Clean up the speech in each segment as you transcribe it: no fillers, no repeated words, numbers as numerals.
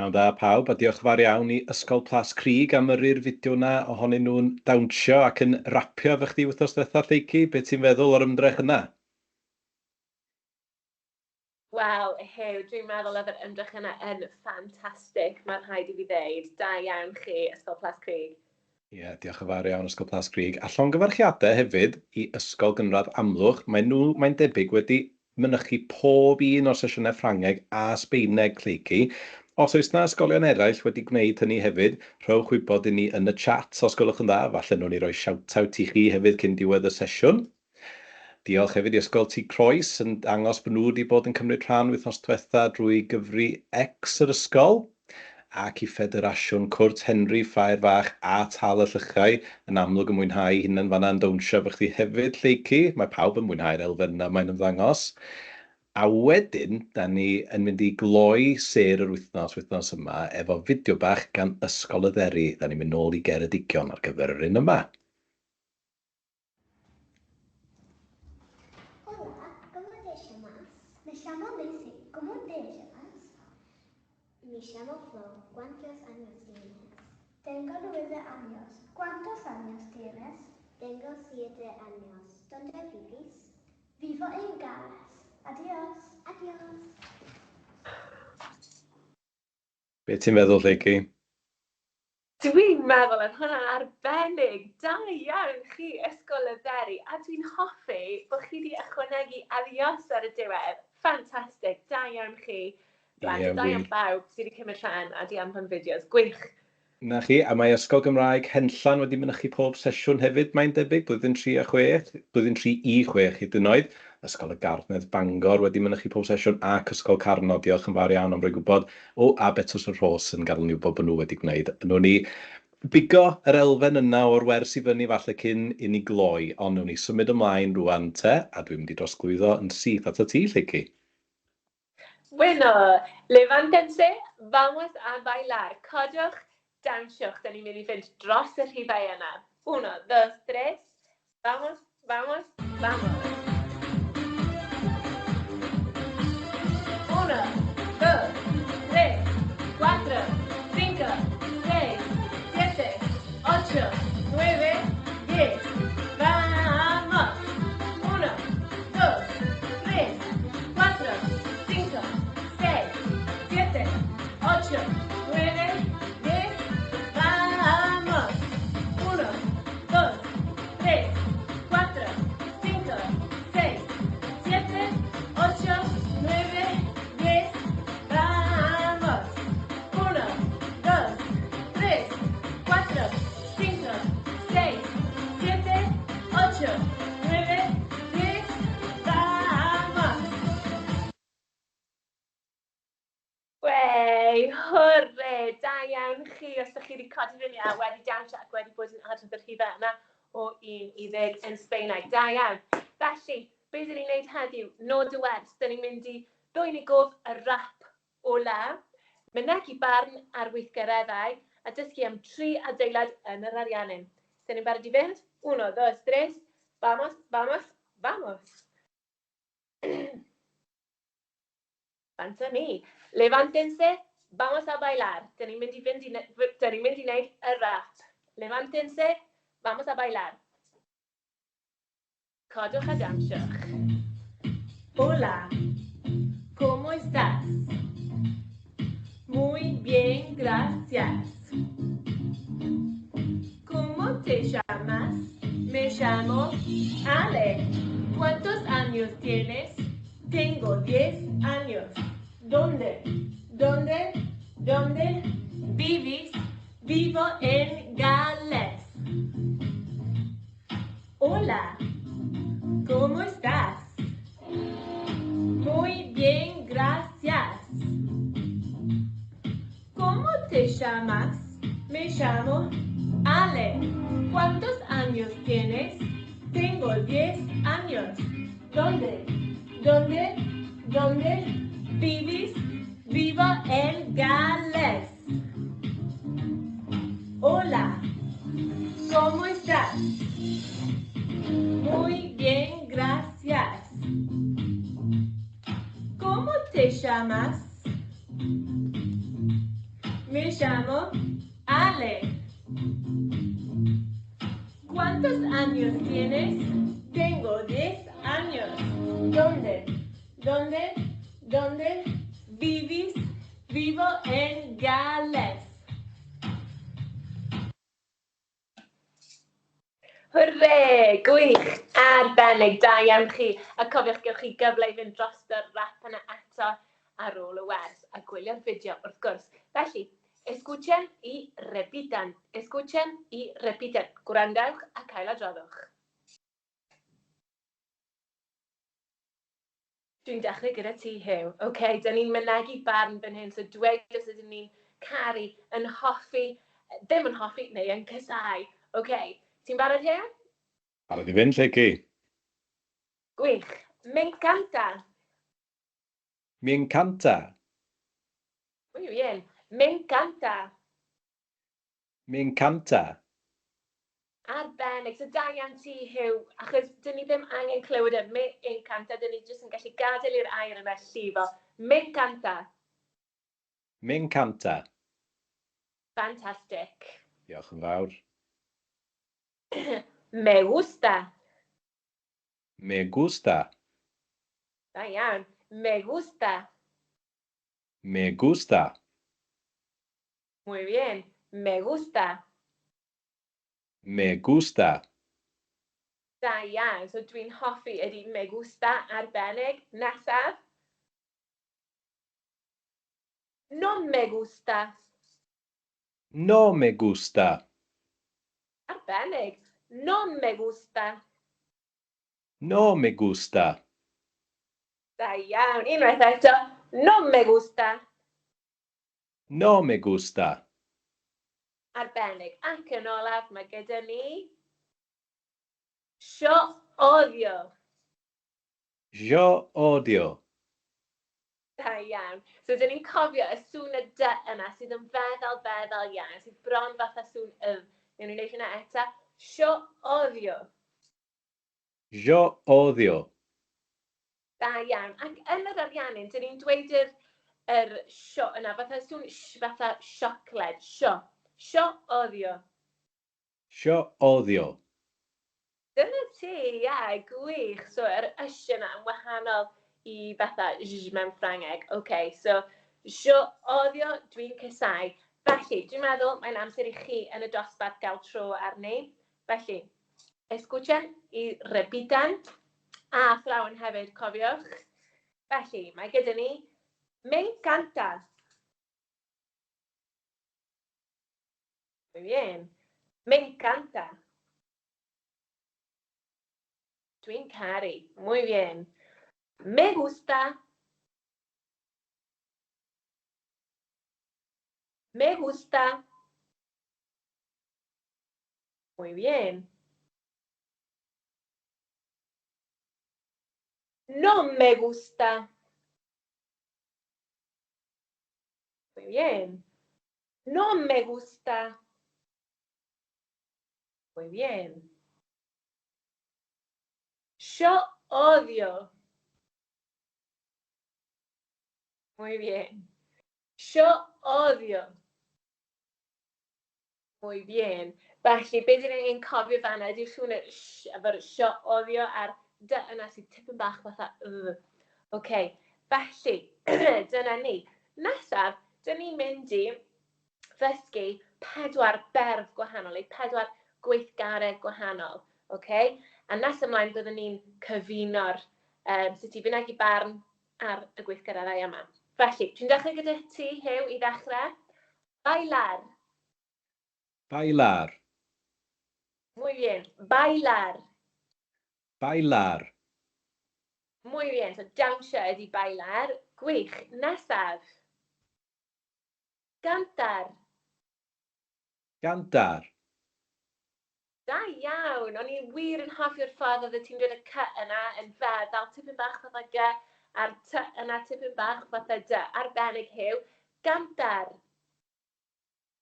Pnawn da pawb, a diolch yn fawr iawn i Ysgol Plas Crug am yrru'r fideo yna ohonyn nhw'n dawnsio ac yn rapio efo chdi wythnos diwetha, Lleucu. Be ti'n feddwl o'r ymdrech yna? Wel, dwi'n meddwl oedd yr ymdrech yna yn ffantastig, mae'n rhaid i fi ddeud. Da iawn chi, Ysgol Plas Crug. Ie, diolch yn fawr iawn Ysgol Plas Crug. A llongyfarchiadau hefyd i Ysgol Gynradd Amlwch. Mae'n debyg wedi mynychu pob un o'r sesiynau Ffrangeg a Sbeineg, Lleucu. Os oes yna ysgolion eraill wedi gwneud hynny hefyd, rhowch wybod i ni yn y chat os gwelwch yn dda. Falle nhw'n ni roi shout-out i chi hefyd cyn diwedd y sesiwn. Diolch hefyd i Ysgol Tŷ Croes yn dangos bod nhw wedi bod yn cymryd rhan wythnos diwetha drwy gyfri X yr ysgol, ac i Ffederasiwn Cwrt Henry Ffair Fach a Tal y Llychau yn amlwg yn mwynhau hunan fan'na yn dawnsio efo chdi hefyd, Lleucu. Mae pawb yn mwynhau'r elfen yna mae'n ymddangos. A wedyn, da ni yn mynd i gloi ser yr wythnos yma efo fideo bach gan Ysgol y Dderi. Da ni'n mynd nôl i Geredigion ar gyfer yr un yma. Hola, ¿cómo te llamas? Me llamo Daisy. ¿Cómo te llamas? Me llamo Flo. ¿Cuántos años tienes? Tengo 9 años. ¿Cuántos años tienes? Tengo 7 años. ¿Dónde vives? Vivo en Gales. Adiós. Adiós. Be ti'n meddwl, Lleucu? Dwi'n meddwl yn hwnna arbennig. Da iawn chi, Ysgol y Dderi. A dwi'n hoffi bod chi wedi ychwanegu alios ar y diwedd. Ffantastig. Da iawn chi. Da iawn bawb sydd wedi cymryd rhan a di anfon fideos. Gwych. Na chi, a mae Ysgol Gymraeg Henllan wedi mynychu pob sesiwn hefyd, mae'n debyg, blwyddyn 3 a 6, blwyddyn 3 i 6 hyd yn oed. Ysgol y Gartnedd Bangor wedi mynychu pob sesiwn, ac Ysgol Carno, diolch yn fawr iawn am roi gwybod. A Betws y Rhos yn gadael ni wybod bod nhw wedi gwneud. Nhw'n ni bigo yr elfen yna o'r wers i fyny falle cyn i ni gloi, ond nhw'n ni symud ymlaen rwan te, a dwi'n mynd i drosglwyddo yn syth at y ti, Lleucu. Bueno, levántense, vamos a bailar. Codwch, dawnsiwch, da ni'n mynd i fynd dros y rhifau yna. 1, 2, 3, vamos, vamos, vamos. 1, 2, 3, 4, 5, 6, 7, 8, 9, 10. Vamos. 1, 2, 3, 4, 5, 6, 7, 8, 9, 10. Vamos. 1, 2, 3, 4, 5, 6, 7, 8, 9, 10. Vamos. 1, 2, 3, 4, 5, 6, 7, 8, 9, 10. Vamos. Wey, hwrre, da iawn chi os ydych chi wedi codi fyny a wedi dawnsio ac wedi bod yn adrodd yr rhifau yna o 1 i 10 yn Sbeineg. Da iawn. Felly, beth ydyn ni'n gwneud heddiw? Nod y wers, da ni'n mynd i ddwy'n i gof y rap o la, mynegu barn ar weithgareddau a dysgu am 3 adeilad yn yr ariannyn. Da ni'n barod i fynd? 1, 2, 3, vamos, vamos, vamos. Fanta mi. Levántense, vamos a bailar. Da ni'n mynd i wneud y rap. Levántense, vamos a bailar. Codwch a dawnsiwch. Hola, ¿cómo estás? Muy bien, gracias. ¿Cómo te llamas? Me llamo Ale. ¿Cuántos años tienes? Tengo 10 años. ¿Dónde? ¿Dónde vives? Vivo en Gales. Hola, ¿cómo estás? Muy bien, gracias. ¿Cómo te llamas? Me llamo Ale. ¿Cuántos años tienes? Tengo 10 años. ¿Dónde vives? Vivo en Gales. Hola, ¿cómo estás? Muy bien, gracias. ¿Cómo te llamas? ¿Cuántos años tienes? Tengo 10 años. ¿Dónde? ¿Dónde? ¿Dónde vivís? Vivo en Gales. Hwrê! Gwych! Arbennig, da iawn chi. A cofiwch gewch chi gyfle i fynd dros y rap yna eto ar ôl y wers a gwylio'r fideo wrth gwrs. Felly, escuchen i repitan. Escuchen i repitan. Gwrandewch a cael adroddwch. Dwi'n dechrau gyda ti, Hugh. OK, dyn ni'n mynegu barn fan hyn, so dweud os ydyn ni'n caru, yn hoffi, ddim yn hoffi, neu yn cysau. OK, ti'n barod, Hugh? Barod i fynd, lle ci? Gwych. Me encanta. Me encanta. Muy bien. Me encanta. Me encanta. Arbennig. So da iawn ti, Hugh, achos dyn ni ddim angen clywed y me encanta, dyn ni jyst yn gallu gadael i'r air yna llifo. Me encanta. Me encanta. Fantastic. Diolch yn fawr. Me gusta. Me gusta. Da iawn. Me gusta. Me gusta. Muy bien. Me gusta. Me gusta. Da iawn. So dwi'n hoffi ydi me gusta arbennig. Nesaf. No me gusta. No me gusta. Arbennig. No me gusta. No me gusta. Da iawn. Unwaith eto. No me gusta. No me gusta. Arbennig. Ac yn olaf mae gyda ni Yo odio. Yo odio. Da iawn. So, dyn ni'n cofio y sŵn y dy yna sydd yn feddal iawn, sydd bron fatha sŵn y. Newn ni'n neud hynna eto. Yo odio. Yo odio. Da iawn. Ac yn yr ariannu'n, dyn ni'n dweud yr sio yna, fatha sŵn fatha siocled. Yo odio. Yo odio. Dyna ti, ia, gwych. So, yr ys yna yn wahanol i fatha mewn Ffrangeg. OK, so, yo odio, dwi'n cysau. Felly, dwi'n meddwl mae'n amser i chi yn y dosbarth gael tro arni. Felly, escuchen i repitan. A thrawn hefyd, cofiwch. Felly, mae gyda ni me encanta. Muy bien. Me encanta. Dwi'n caru. Muy bien. Me gusta. Me gusta. Muy bien. No me gusta. Muy bien. No me gusta. Muy bien. Yo odio. Muy bien. Yo odio. Muy bien. Felly, be dyn ni'n cofio fanna ydy'r sŵn efo'r yo odio a'r dy yna sydd tipyn bach fatha OK. Felly, dyna ni. Nesaf, dyn ni'n mynd i ddysgu 4 berf gwahanol, neu 4 gweithgaredd gwahanol. OK? A nes ymlaen byddwn ni'n cyfuno'r sut i fynegu barn ar y gweithgareddau yma. Felly, dwi'n dechrau gyda ti, Hugh, i ddechrau. Bailar. Bailar. Muy bien. Bailar. Bailar. Muy bien. So, dawnsio ydi bailar. Gwych. Nesaf. Cantar. Cantar. Da iawn. O'n i wir yn hoffio'r ffordd oedd ti'n dweud y cy yna yn feddal tipyn bach fatha gy, a'r ty yna tipyn bach fatha dy. Arbennig, Hugh. Cantar.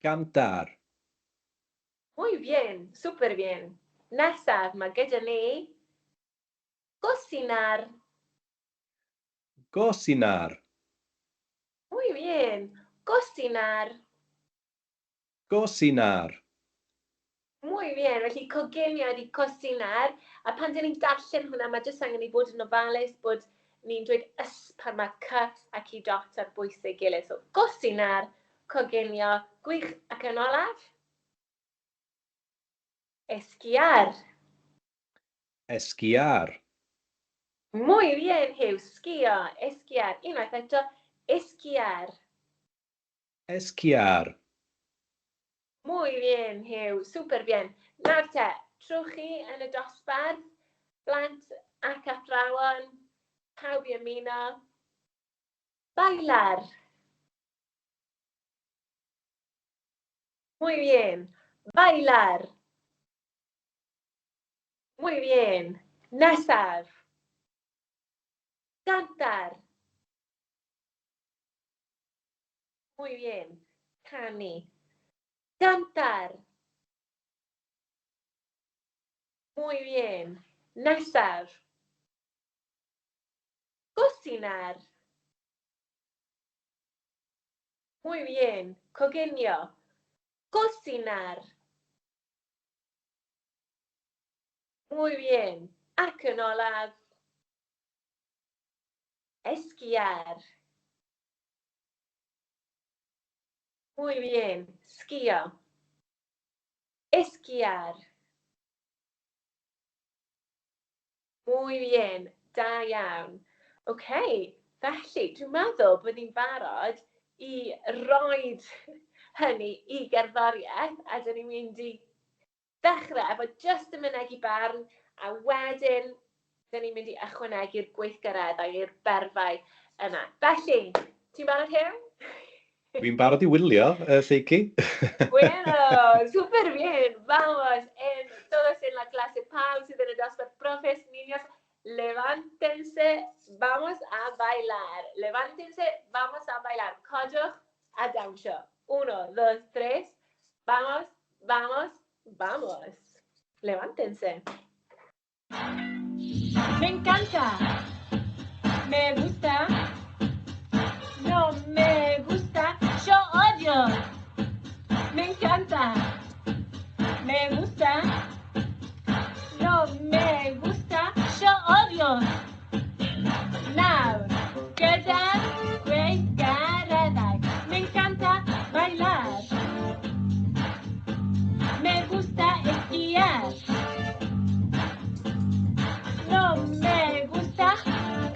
Cantar. Muy bien. Super bien. Nesaf, mae gyda ni cocinar. Cocinar. Muy bien. Cocinar. Cocinar. Muy bien, felly coginio ydi cosinar, a pan dyn ni'n darllen hwnna, mae jyst angen i bod yn ofalus bod ni'n dweud pan mae c ac i dot ar bwys ei gilydd. So, cosinar, coginio, gwych ac yn olaf. Esquiar. Esquiar. Muy bien, Hugh. Sgio, esquiar. Unwaith eto, esquiar. Esquiar. Muy bien, Hugh. Super bien. Nawr te, trwch chi yn y dosbarth, blant ac athrawon, pawb i ymuno. Bailar. Muy bien. Bailar. Muy bien. Nesaf. Cantar. Muy bien. Canu. Cantar. Muy bien. Nesaf. Cocinar. Muy bien. Coginio. Cocinar. Muy bien. Ac yn olaf. Esquiar. Muy bien. Sgio. Esquiar. Muy bien. Da iawn. OK, felly dwi'n meddwl bod ni'n barod i roed hynny i gerddoriaeth a dyn ni'n mynd i ddechrau efo just y mynegu barn a wedyn dyn ni'n mynd i ychwanegu'r gweithgareddau i'r berfau yna. Felly, ti'n barod Hugh? Dwi'n barod i wylio, Lleuci. Bueno, súper bien. Vamos, todos en la clase, pawb sydd yn y dosbarth profes, niños, levántense, vamos a bailar. Levántense, vamos a bailar. Codwch a dawnsio. 1, 2, 3. Vamos, vamos, vamos. Levántense. Me encanta. Me gusta. No me gusta. Yo odio. Me encanta. Me gusta. No me gusta. Yo odio. Now, get down, great paradise. Me encanta bailar. Me gusta esquiar. No me gusta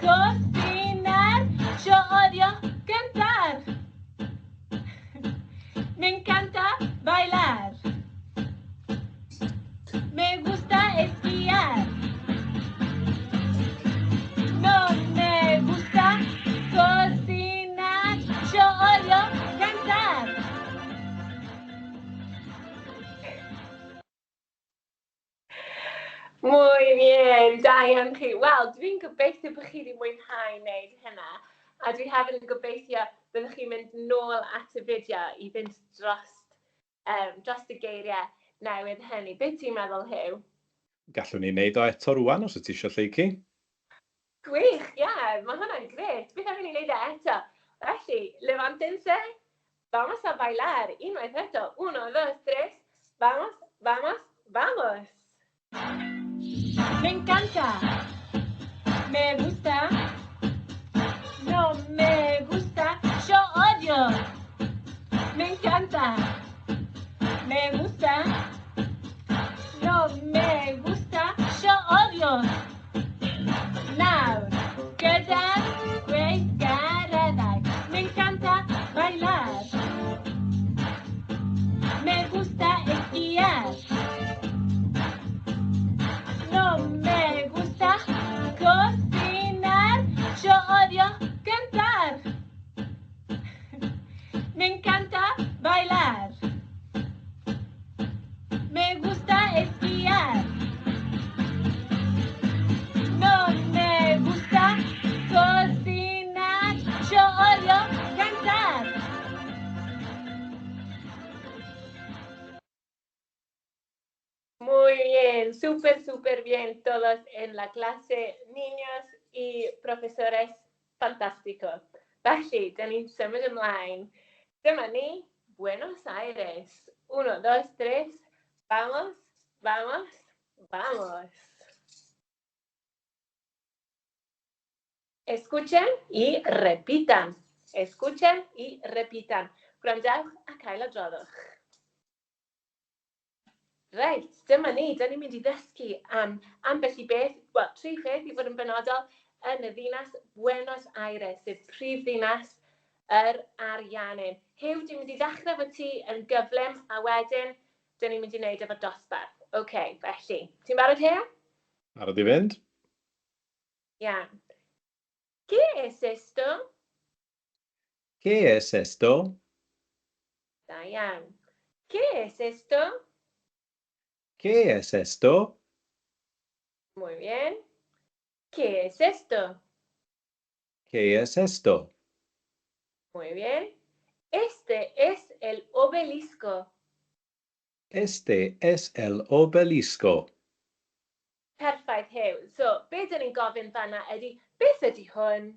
cocinar. Yo odio cantar. Me encanta bailar. Me gusta esquiar. No me gusta cocinar. Yo odio cantar. Muy bien, da iawn chi. Wel, dwi'n gobeithio bod chi wedi mwynhau wneud hynna. A dwi hefyd yn gobeithio byddwch chi'n mynd nôl at y fideo i fynd dros y geiriau newydd hynny. Be ti'n meddwl, Hugh? Gallwn ni wneud o eto rwan, os ydych eisiau, Lleuci. Gwych, mae hwnna'n gret. Beth am i ni wneud e eto? Felly, levántense, vamos a bailar. Unwaith eto. 1, 2, 3. Vamos, vamos, vamos. Me encanta. Me gusta. No me gusta. Yo odio. Me encanta. Me gusta. No me gusta. Yo odio. Now, get down, great paradise. Me encanta bailar. Me gusta esquiar. No me gusta cocinar. Yo odio cantar. Me encanta bailar. Me gusta esquiar. No me gusta cocinar. Yo odio cantar. Muy bien, súper bien todos en la clase, niños y profesores, fantástico. Felly, dyn ni'n symud ymlaen. Dyma ni, Buenos Aires. 1, 2, 3, vamos, Vamos, vamos. Escuchen y repitan. Escuchen y repitan. Gwrandewch a cael adroddwch. Reit, dyma ni. Da ni'n mynd i ddysgu am ambell i beth, wel, 3 pheth i fod yn benodol yn y ddinas Buenos Aires, sef prif ddinas yr Ariannin. Hyw, dwi'n mynd i ddechrau fo ti yn gyflym, a wedyn, da ni'n mynd i wneud efo dosbarth. OK, felly, ti'n barod Hyw? Barod i fynd? Iawn. ¿Qué es esto? ¿Qué es esto? Da iawn. ¿Qué es esto? ¿Qué es esto? Muy bien. ¿Qué es esto? ¿Qué es esto? Muy bien. Este es el obelisco. Este es el obelisco. Perffaith Hyw. So, be dyn ni'n gofyn fanna ydy, beth ydy hwn?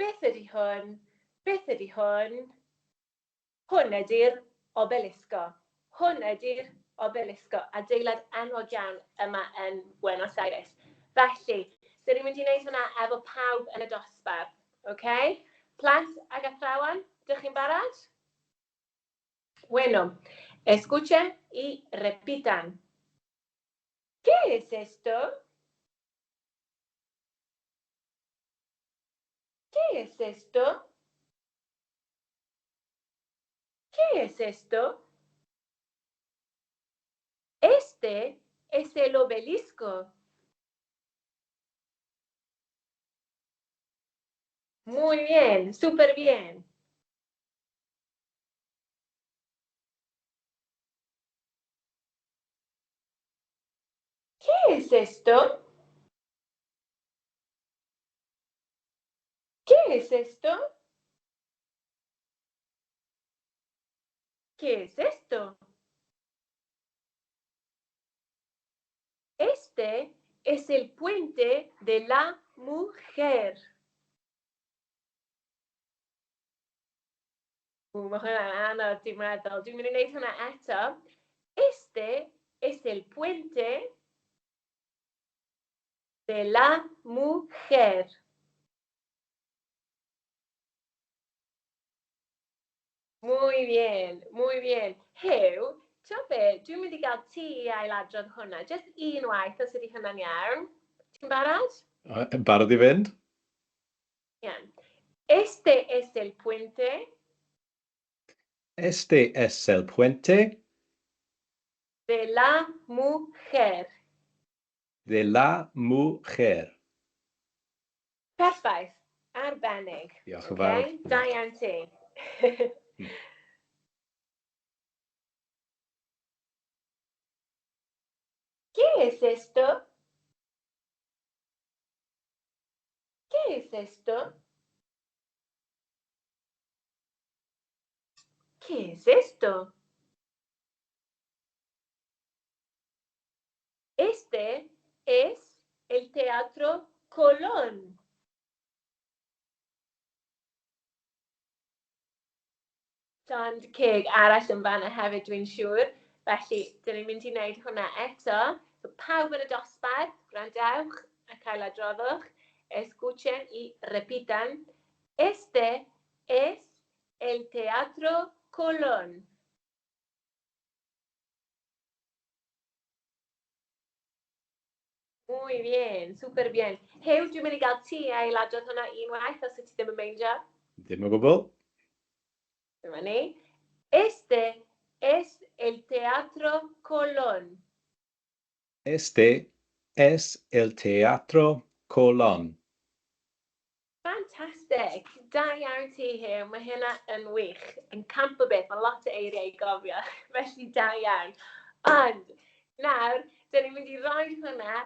Beth ydy hwn? Beth ydy hwn? Hwn ydy'r obelisco. Hwn ydy'r obelisco. Adeilad enwog iawn yma yn Buenos Aires. Felly, dyn ni'n mynd i wneud hwnna efo pawb yn y dosbarth. OK? Plant ag athrawon, dych chi'n barod? Bueno, escuchen y repitan. ¿Qué es esto? ¿Qué es esto? ¿Qué es esto? Este es el obelisco. Muy bien, súper bien. ¿Qué es esto? ¿Qué es esto? ¿Qué es esto? Este es el puente de la mujer. Mae hwnna'n anodd, dwi'n meddwl. Dwi'n mynd i wneud hwnna eto. Este es el puente de la mujer. Muy bien, muy bien. Hyw, ti'n be, dwi'n mynd i gael ti i ailadrodd hwnna. Just unwaith os ydy hwnna'n iawn. Ti'n barod? Barod i fynd? Iawn. Este es el puente Este es el puente de la mujer. de la mujer. Perffaith. Arbennig. Diolch yn fawr. Okay? Da iawn ti. ¿Qué es esto? ¿Qué es esto? ¿Qué es esto? Este es el Teatro Colón. Llond ceg arall yn fanna hefyd, dwi'n siŵr. Felly, dyn ni'n mynd i wneud hwnna eto. So, pawb yn y dosbarth, gwrandewch a cael adroddwch. Escuchen y repitan. Este es el Teatro Colón. Muy bien, súper bien. Hyw, dwi'n mynd i gael ti a ailadrodd hwnna unwaith os ydych chi ddim yn meindio. Dim o gwbl. Dyma ni. Este es el Teatro Colón. Este es el Teatro Colón. Fantastic. Da iawn ti Hyw. Mae hynna yn wych. Yn camp o beth. Mae lot o eiriau i gofio. Felly da iawn. Ond nawr, dyn ni'n mynd i roi hwnna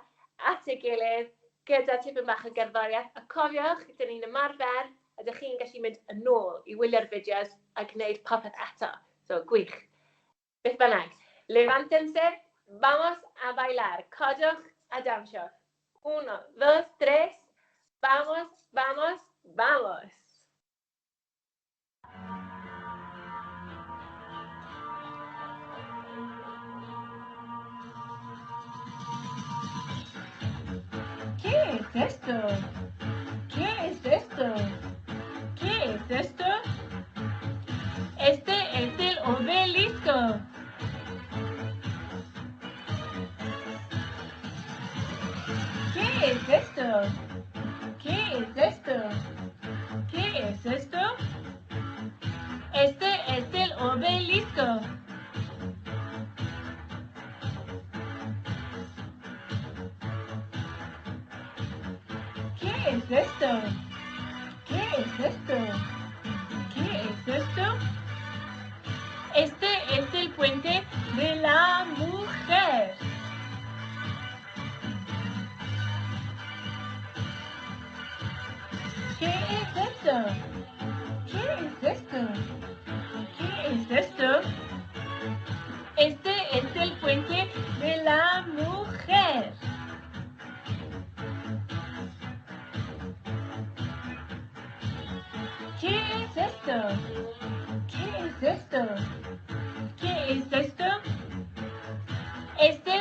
at ei gilydd gyda tipyn bach o gerddoriaeth. A cofiwch, dyn ni'n ymarfer a dych chi'n gallu mynd yn ôl i wylio'r fideos a gwneud popeth eto. So, gwych. Beth bynnag. Levántense, vamos a bailar. Codwch a dawnsio. 1, 2, 3. Vamos, vamos, vamos. esto? ¿Qué es esto? ¿Qué es esto? Este es el obelisco. ¿Qué es esto? ¿Qué es esto? ¿Qué es esto? Este es el obelisco. ¿Qué es esto? ¿Qué es esto? ¿Qué es esto? Este es el puente de la mujer. ¿Qué es esto? ¿Qué es esto? ¿Qué es esto? Este es el puente de la mujer. ¿Qué es esto? ¿Qué es esto? ¿Qué es esto? Este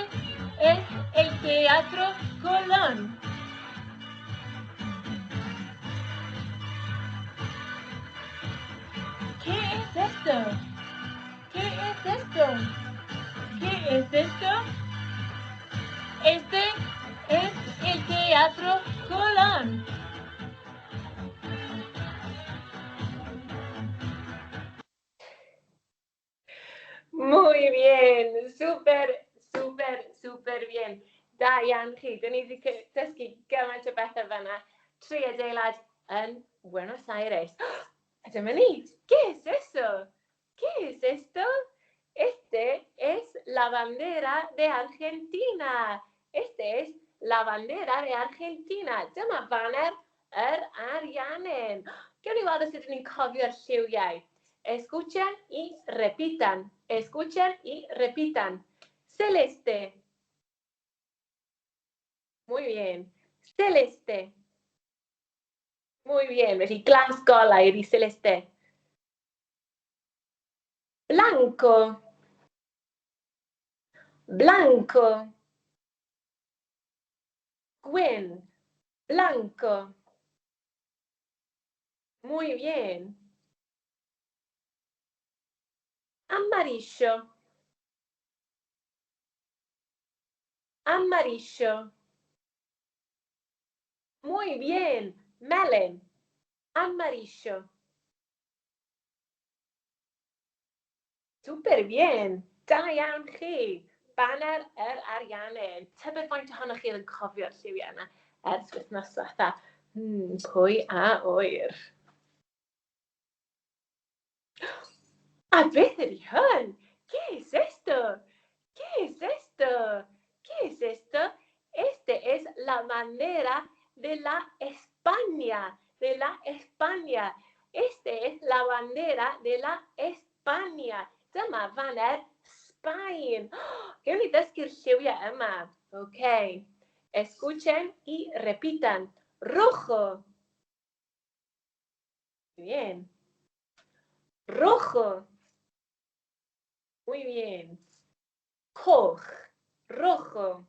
es el Teatro Colón. ¿Qué es esto? ¿Qué es esto? ¿Qué es esto? Este es el Teatro Colón. Muy bien, súper bien. Da iawn chi. Dyn ni wedi dysgu gymaint o bethau fan'na. Tri adeilad yn Buenos Aires. A dyma ni. ¿Qué es eso? ¿Qué es esto? Este es la bandera de Argentina. Este es la bandera de Argentina. Dyma banner yr Ariannin. Gewn ni weld os ydyn ni'n cofio'r lliwiau. Escuchen y repitan. Escuchen y repitan. Celeste. Muy bien. Celeste. Muy bien. Felly glas golau ydi celeste. Blanco. Blanco. Gwyn. Blanco. Muy bien. Amarillo. Amarillo. Muy bien. Melon. Amarillo. Super bien. Da iawn chi. Banner yr Ariannin. Tybed faint ohonoch chi yn cofio'r lliwiau yna ers wythnos diwetha? Pwy a wyr? A beth ydy hwn? ¿Qué es esto? ¿Qué es esto? ¿Qué es esto? Este es la bandera de la España. De la España. Este es la bandera de la España. Dyma banner Sbaen. Gewn ni ddysgu'r lliwiau yma. Ok. Escuchen y repitan. Rojo. Bien. Rojo. Muy bien. Coch. Rojo.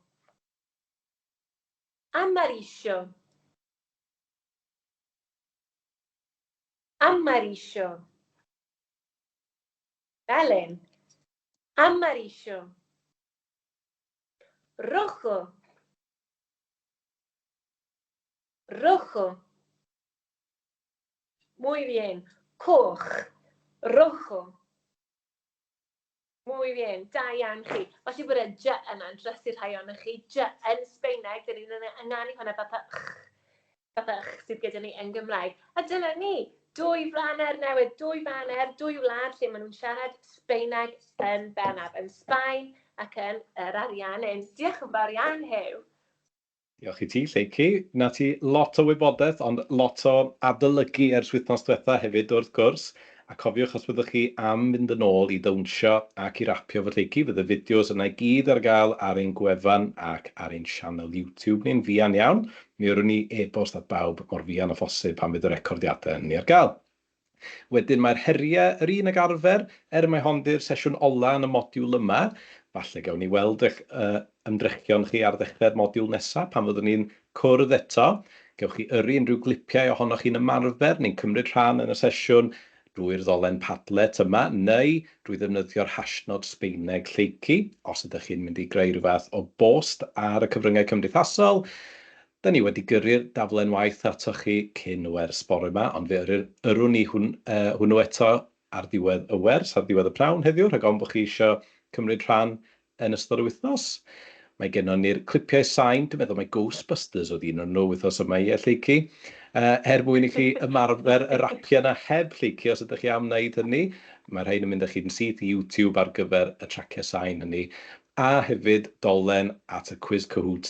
Amarillo. Amarillo. Valen. Amarillo. Rojo. Rojo. Muy bien. Coch. Rojo. Muy bien. Da iawn chi. Felly bod y J yna'n drysu rhai ohonoch chi. J yn Sbaeneg. Dyn ni'n ynganu hwnna fatha sydd gyda ni yn Gymraeg. A dyna ni. Dwy flaner newydd. Dwy banner. Dwy wlad lle maen nhw'n siarad Sbaeneg yn bennaf. Yn Sbaen ac yn yr Ariannin. Diolch yn fawr iawn, Huw. Diolch i ti, Lleucu. Na ti lot o wybodaeth, ond lot o adolygu ers wythnos diwetha hefyd wrth gwrs. A cofiwch os byddwch chi am fynd yn ôl i dawnsio ac i rapio fy Lleucu, fydd y fideos yna i gyd ar gael ar ein gwefan ac ar ein sianel YouTube ni'n fuan iawn. Mi yrwn ni e-bost at bawb mor fuan o phosib pan fydd y recordiadau yn ni ar gael. Wedyn mae'r heriau yr un ag arfer, mai hon di'r sesiwn ola yn y modiwl yma. Falle gawn ni weld eich ymdrechion chi ar ddechrau'r modiwl nesaf pan fyddwn ni'n cwrdd eto. Gewch chi yrru unrhyw glipiau ohonoch chi'n ymarfer neu'n cymryd rhan yn y sesiwn drwy'r ddolen Padlet yma, neu drwy ddefnyddio'r hashnod Sbaeneg Lleici, os ydych chi'n mynd i greu rhyw fath o bost ar y cyfryngau cymdeithasol. Da ni wedi gyrru'r daflen waith atoch chi cyn y wers bore yma, ond fe yrwn ni hwnnw eto ar ddiwedd y wers, ar ddiwedd y pnawn heddiw, rhag ofn bod chi eisiau cymryd rhan yn ystod y wythnos. Mae gennym ni'r clipiau sain, dwi'n meddwl mae Ghostbusters oedd un o'n nhw wythnos yma i Lleici. Mwyn i chi ymarfer y rapiau yna heb Lleici os ydych chi am wneud hynny. Mae rhain yn mynd â chi'n syth i YouTube ar gyfer y traciau sain hynny. A hefyd dolen at y Quiz Cahoot